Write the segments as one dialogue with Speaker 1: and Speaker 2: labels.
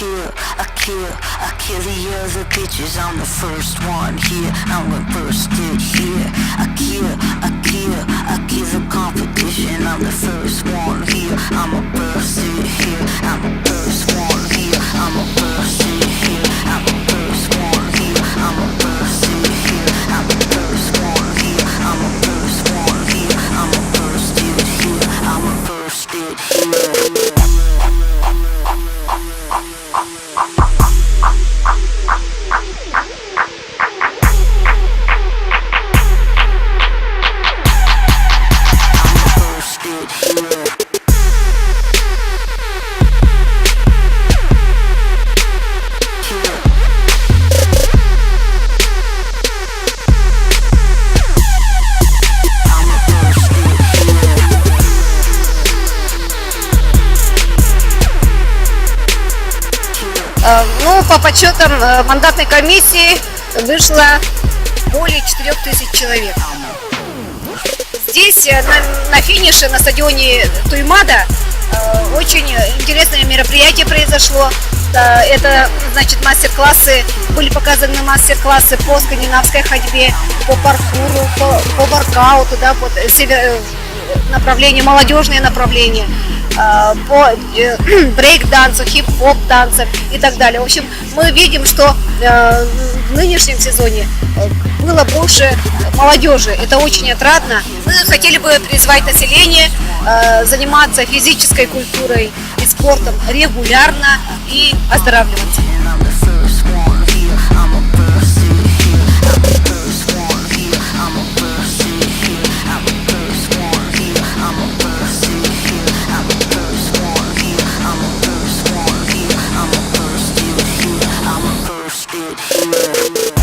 Speaker 1: I kill the other bitches. I'm the first one here. I'm the first it here. I kill the competition. I'm the first one here. I'm a first it here. I'm the first one here. I'm a first it here. I'm the first one here. I'm a first it here. I'm the first one here. I'm a first one here. I'm a first it here. I'm a first it here.
Speaker 2: Ну, по подсчетам мандатной комиссии вышло более 4000 человек. Здесь на финише, на стадионе Туймада, очень интересное мероприятие произошло. Это, значит, мастер-классы, были показаны мастер-классы по скандинавской ходьбе, по паркуру, по воркауту, да, по направлению, молодежные направления, по брейк-дансу, хип-хоп танцам и так далее. В общем, мы видим, что в нынешнем сезоне было больше молодежи. Это очень отрадно. Мы хотели бы призвать население заниматься физической культурой и спортом регулярно и оздоравливаться.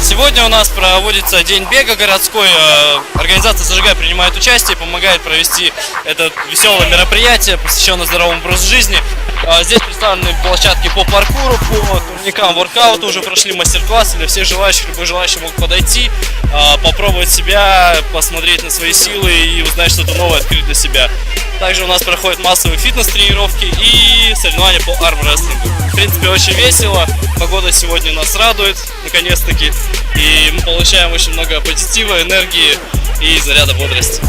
Speaker 3: Сегодня у нас проводится день бега городской. Организация «Зажигай» принимает участие, помогает провести это веселое мероприятие, посвященное здоровому образу жизни. Здесь представлены площадки по паркуру, по турникам, воркауту. Уже прошли мастер-классы для всех желающих. Любой желающий мог подойти, попробовать себя, посмотреть на свои силы и узнать что-то новое, открыть для себя. Также у нас проходят массовые фитнес-тренировки и соревнования по армрестлингу. В принципе, очень весело. Погода сегодня нас радует, наконец-таки. И мы получаем очень много позитива, энергии и заряда бодрости.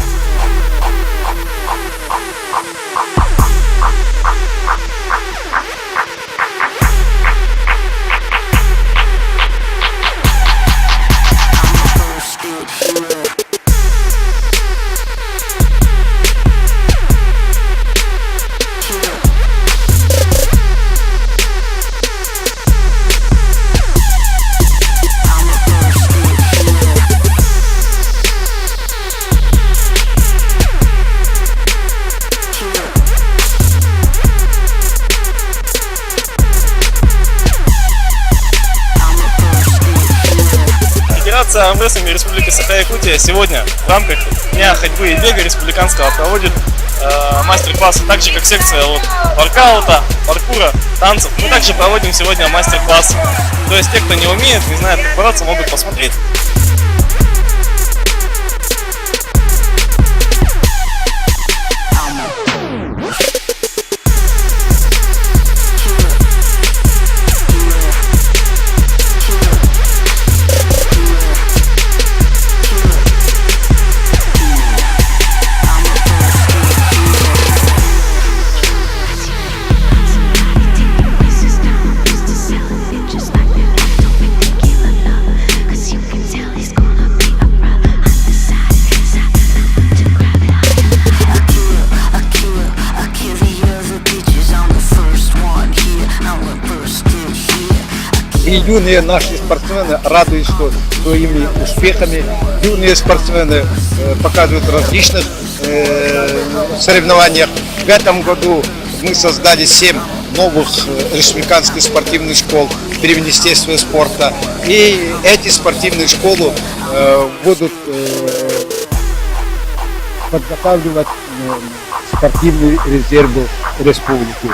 Speaker 4: Федерация армрестлинга Республики Саха-Якутия сегодня в рамках Дня ходьбы и бега республиканского проводит мастер-классы, так же как секция воркаута, паркура, танцев. Мы также проводим сегодня мастер-классы. То есть те, кто не умеет, не знает, как бороться, могут посмотреть.
Speaker 5: И юные наши спортсмены радуют своими успехами. Юные спортсмены показывают в различных соревнованиях. В этом году мы создали 7 новых республиканских спортивных школ при Министерстве спорта. И эти спортивные школы будут подготавливать спортивные резервы республики.